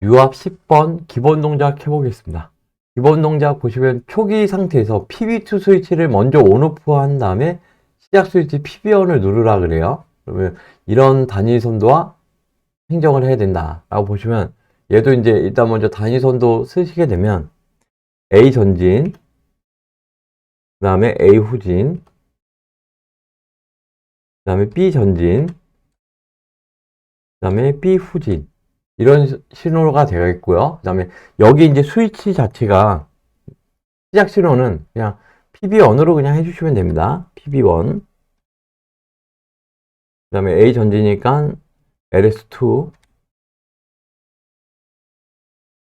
유압 10번 기본 동작 해보겠습니다. 기본 동작 보시면 초기 상태에서 PB2 스위치를 먼저 온오프 한 다음에 시작 스위치 PB1을 누르라 그래요. 그러면 이런 단위선도와 행정을 해야 된다 라고 보시면, 얘도 이제 일단 먼저 단위선도 쓰시게 되면 A 전진, 그 다음에 A 후진, 그 다음에 B 전진, 그 다음에 B 후진, 이런 신호가 되겠고요. 그 다음에 여기 이제 스위치 자체가 시작 신호는 그냥 PB1으로 그냥 해주시면 됩니다. PB1. 그 다음에 A 전지니까 LS2.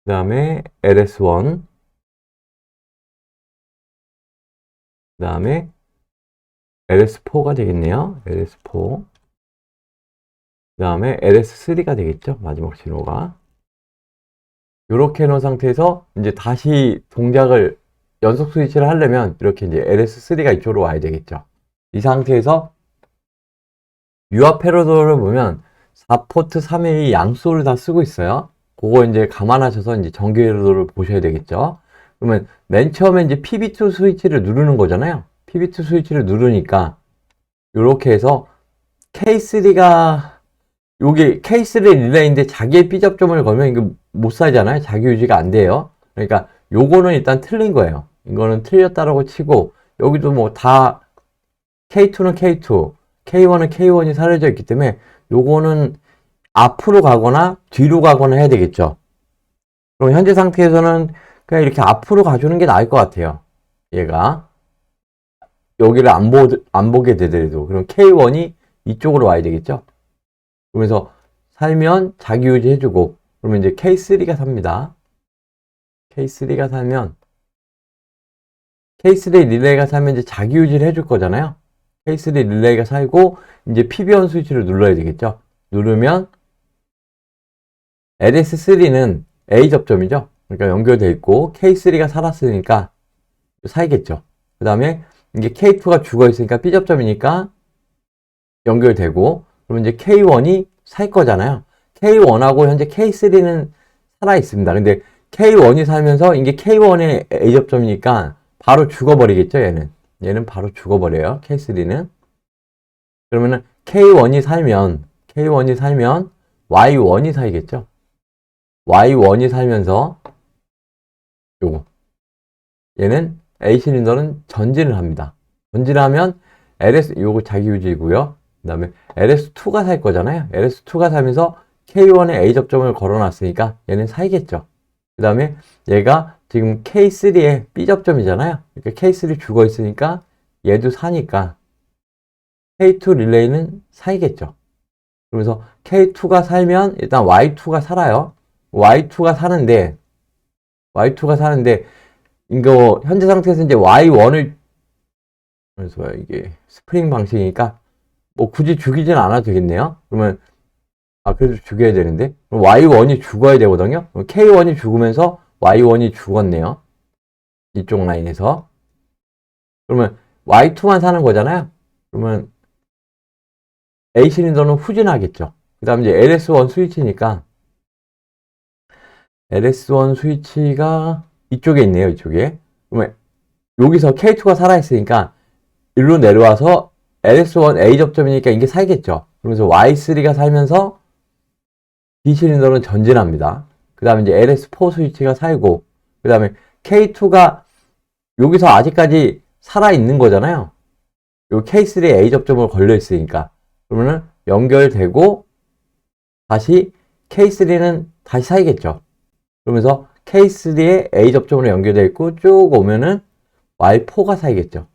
그 다음에 LS1. 그 다음에 LS4가 되겠네요. LS4. 그 다음에 LS3가 되겠죠. 마지막 신호가. 이렇게 해놓은 상태에서 이제 다시 동작을 연속 스위치를 하려면 이렇게 이제 LS3가 이쪽으로 와야 되겠죠. 이 상태에서 유압 패러도를 보면 4포트 3A 양소를 다 쓰고 있어요. 그거 이제 감안하셔서 이제 전기 패러도를 보셔야 되겠죠. 그러면 맨 처음에 이제 PB2 스위치를 누르는 거잖아요. PB2 스위치를 누르니까 이렇게 해서 K3가, 요게 K3 릴레이인데 자기의 B접점을 걸면 이거 못 사잖아요. 자기 유지가 안 돼요. 그러니까 요거는 일단 틀린 거예요. 이거는 틀렸다라고 치고, 여기도 뭐 다 K2는 K2, K1은 K1이 사려져 있기 때문에 요거는 앞으로 가거나 뒤로 가거나 해야 되겠죠. 그럼 현재 상태에서는 그냥 이렇게 앞으로 가주는 게 나을 것 같아요. 얘가 여기를 안 보게 되더라도, 그럼 K1이 이쪽으로 와야 되겠죠. 그러면서 살면 자기 유지 해주고, 그러면 이제 K3가 삽니다. K3가 살면, K3 릴레이가 살면 이제 자기 유지를 해줄 거잖아요. K3 릴레이가 살고 이제 PB1 스위치를 눌러야 되겠죠. 누르면 LS3는 A 접점이죠. 그러니까 연결되어 있고 K3가 살았으니까 살겠죠. 그 다음에 이게 K2가 죽어 있으니까 B 접점이니까 연결되고, 그러면 이제 K1이 살 거잖아요. K1하고 현재 K3는 살아 있습니다. 근데 K1이 살면서 이게 K1의 A 접점이니까 바로 죽어버리겠죠. 얘는 바로 죽어버려요. K3는. 그러면은 K1이 살면 Y1이 살겠죠. Y1이 살면서 요거, 얘는 A 실린더는 전진을 합니다. 전진을 하면 요거 자기 유지고요. 그 다음에 LS2가 살 거잖아요. LS2가 살면서 K1에 A 접점을 걸어놨으니까 얘는 살겠죠. 그 다음에 얘가 지금 K3에 B 접점이잖아요. 그러니까 K3 죽어 있으니까 얘도 사니까 K2 릴레이는 살겠죠. 그러면서 K2가 살면 일단 Y2가 살아요. Y2가 사는데 이거 현재 상태에서 이제 Y1을, 그래서 이게 스프링 방식이니까 뭐 굳이 죽이진 않아도 되겠네요. 그러면 그래도 죽여야 되는데, 그럼 Y1이 죽어야 되거든요. 그럼 K1이 죽으면서 Y1이 죽었네요. 이쪽 라인에서. 그러면 Y2만 사는 거잖아요. 그러면 A 실린더는 후진하겠죠. 그 다음 이제 LS1 스위치니까 LS1 스위치가 이쪽에 있네요. 이쪽에. 그러면 여기서 K2가 살아있으니까 일로 내려와서 LS1 A 접점이니까 이게 살겠죠. 그러면서 Y3가 살면서 B 실린더는 전진합니다. 그 다음에 이제 LS4 스위치가 살고, 그 다음에 K2가 여기서 아직까지 살아있는 거잖아요. 요 K3 A 접점으로 걸려있으니까. 그러면은 연결되고, 다시 K3는 다시 살겠죠. 그러면서 K3에 A 접점으로 연결되어 있고 쭉 오면은 Y4가 살겠죠.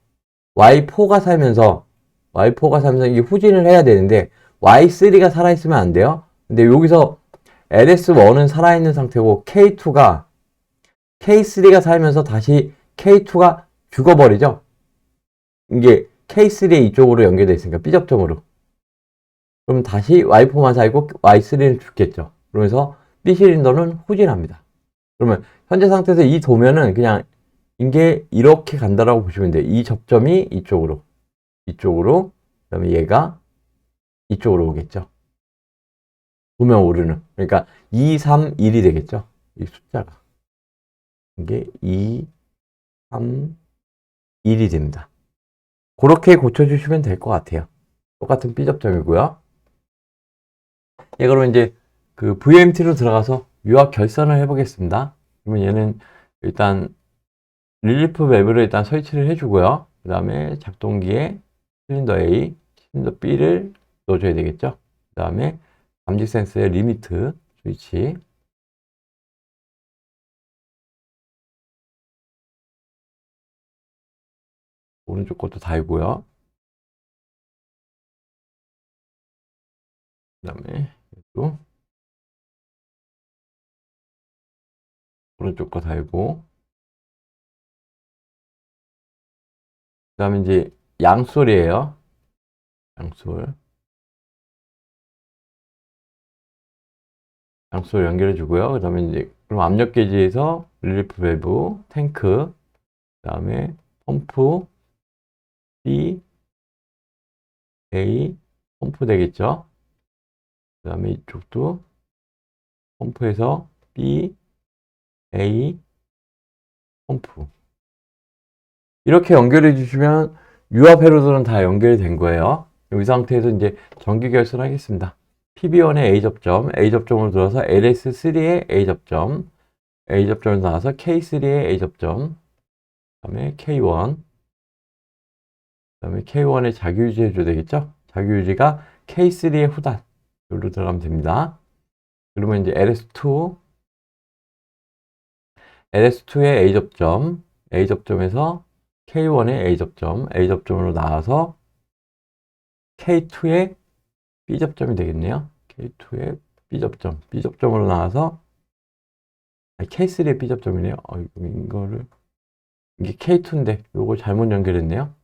Y4가 살면서 이게 후진을 해야 되는데 Y3가 살아있으면 안 돼요. 근데 여기서 LS1은 살아있는 상태고 K3가 살면서 다시 K2가 죽어버리죠. 이게 K3에 이쪽으로 연결되어 있으니까 B 접점으로. 그럼 다시 Y4만 살고 Y3는 죽겠죠. 그러면서 B 실린더는 후진합니다. 그러면 현재 상태에서 이 도면은 그냥 이게 이렇게 간다라고 보시면 돼요. 이 접점이 이쪽으로, 그 다음에 얘가 이쪽으로 오겠죠. 보면 오르는. 그러니까 2, 3, 1이 되겠죠. 이 숫자가. 이게 2, 3, 1이 됩니다. 그렇게 고쳐주시면 될 것 같아요. 똑같은 B접점이고요. 예, 그러면 이제 그 VMT로 들어가서 유압 결선을 해보겠습니다. 그러면 얘는 일단 릴리프 밸브를 일단 설치를 해주고요. 그 다음에 작동기에 실린더 A, 실린더 B를 넣어줘야 되겠죠. 그 다음에 감지 센서의 리미트 스위치, 오른쪽 것도 달고요. 그 다음에 또 오른쪽 거 달고, 그 다음에 이제 양솔이에요. 양솔. 양솔 연결해 주고요. 그 다음에 이제 그럼 압력 게이지에서 릴리프 밸브, 탱크, 그 다음에 펌프, B, A, 펌프 되겠죠. 그 다음에 이쪽도 펌프에서 B, A, 펌프. 이렇게 연결해 주시면 유압 회로들은 다 연결이 된 거예요. 이 상태에서 이제 전기 결선하겠습니다. PB1의 A 접점, A 접점으로 들어서 LS3의 A 접점, A 접점에서 나와서 K3의 A 접점, 그 다음에 K1, 그 다음에 K1의 자기 유지 해줘야 되겠죠? 자기 유지가 K3의 후단, 여기로 들어가면 됩니다. 그러면 이제 LS2의 A 접점, A 접점에서 K1의 A 접점, A 접점으로 나와서 K2의 B 접점이 되겠네요. K2의 B 접점, B 접점으로 나와서 K3의 B 접점이네요. 이거를 이게 K2인데 요거 잘못 연결했네요.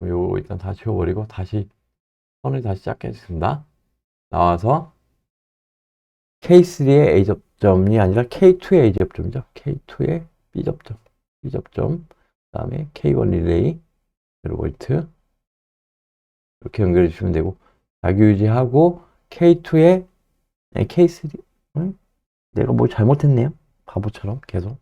요거 일단 다 지워버리고 다시 선을 다시 시작하겠습니다. 나와서 K3의 A 접점이 아니라 K2의 A 접점이죠. K2의 B 접점, B 접점, 그 다음에 K1 릴레이 0V 이렇게 연결해 주시면 되고 자기 유지하고 K2의 K3 내가 뭐 잘못했네요. 바보처럼 계속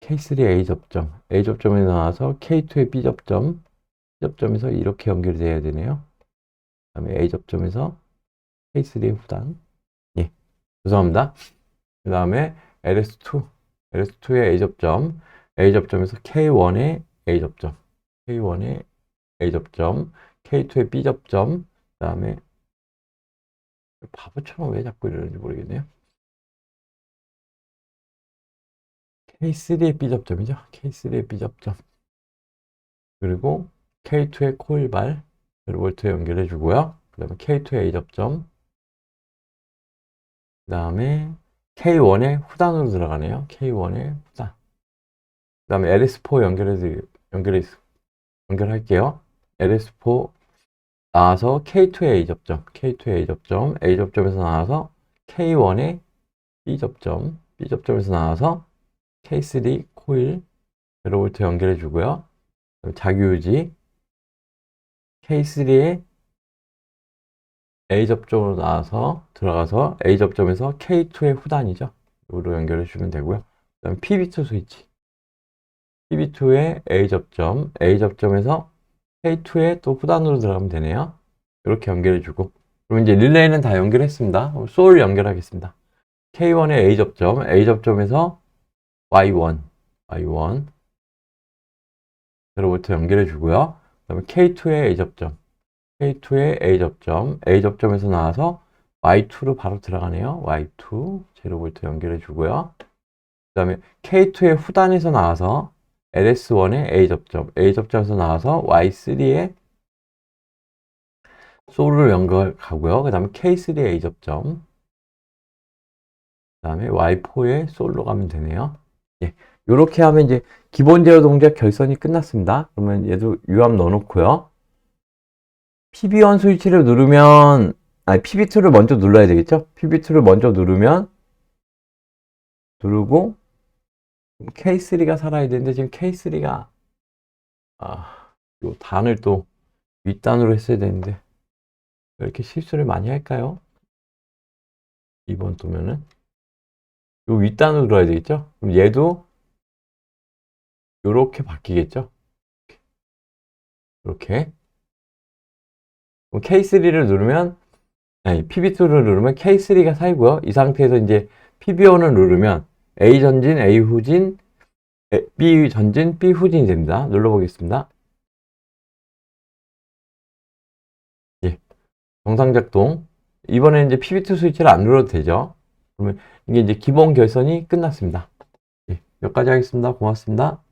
K3 A 접점, A 접점에 나와서 K2의 B 접점, B 접점에서 이렇게 연결이 돼야 되네요. 그 다음에 A 접점에서 K3의 후단. 예, 죄송합니다. 그 다음에 LS2의 A 접점, A 접점에서 K1의 A 접점, K1의 A 접점, K2의 B 접점, 그 다음에 바보처럼 왜 자꾸 이러는지 모르겠네요. K3의 B 접점이죠. K3의 B 접점. 그리고 K2의 코일발, 볼트에 연결해 주고요. 그 다음에 K2의 A 접점, 그 다음에 K1의 후단으로 들어가네요. K1의 후단. 그 다음에 LS4 연결할게요. LS4 나와서 K2의 A 접점, K2의 A 접점, A 접점에서 나와서 K1의 B 접점, B 접점에서 나와서 K3 코일, 제로볼트 연결해 주고요. 자기유지, K3의 A 접점으로 나와서 들어가서 A 접점에서 K2의 후단이죠. 이로 연결해 주시면 되고요. 그 다음에 PB2 스위치. PB2의 A 접점, A 접점에서 K2의 또 후단으로 들어가면 되네요. 이렇게 연결해 주고. 그리고 이제 릴레이는 다 연결했습니다. 소울 연결하겠습니다. K1의 A 접점, A 접점에서 Y1, Y1. 제로부터 연결해 주고요. 그 다음에 K2의 A 접점, K2의 A 접점, A 접점에서 나와서 Y2로 바로 들어가네요. Y2 제로볼트 연결해 주고요. 그 다음에 K2의 후단에서 나와서 LS1의 A 접점, A 접점에서 나와서 Y3의 소울을 연결하고요. 그 다음에 K3의 A 접점, 그 다음에 Y4의 소울로 가면 되네요. 예, 이렇게 하면 이제 기본 제어 동작 결선이 끝났습니다. 그러면 얘도 유압 넣어놓고요. PB1 스위치를 누르면, 아니, PB2를 먼저 눌러야 되겠죠? PB2를 먼저 누르고, K3가 살아야 되는데, 지금 K3가, 요 단을 또 윗단으로 했어야 되는데 왜 이렇게 실수를 많이 할까요? 2번 도면은 요 윗단으로 들어야 되겠죠? 그럼 얘도 요렇게 바뀌겠죠? 이렇게. 그럼 K3를 누르면 아니 PB2를 누르면 K3가 살고요. 이 상태에서 이제 PB1을 누르면 A 전진, A 후진, B 전진, B 후진이 됩니다. 눌러보겠습니다. 예, 정상 작동. 이번에 이제 PB2 스위치를 안 눌러도 되죠. 그러면 이게 이제 기본 결선이 끝났습니다. 예, 여기까지 하겠습니다. 고맙습니다.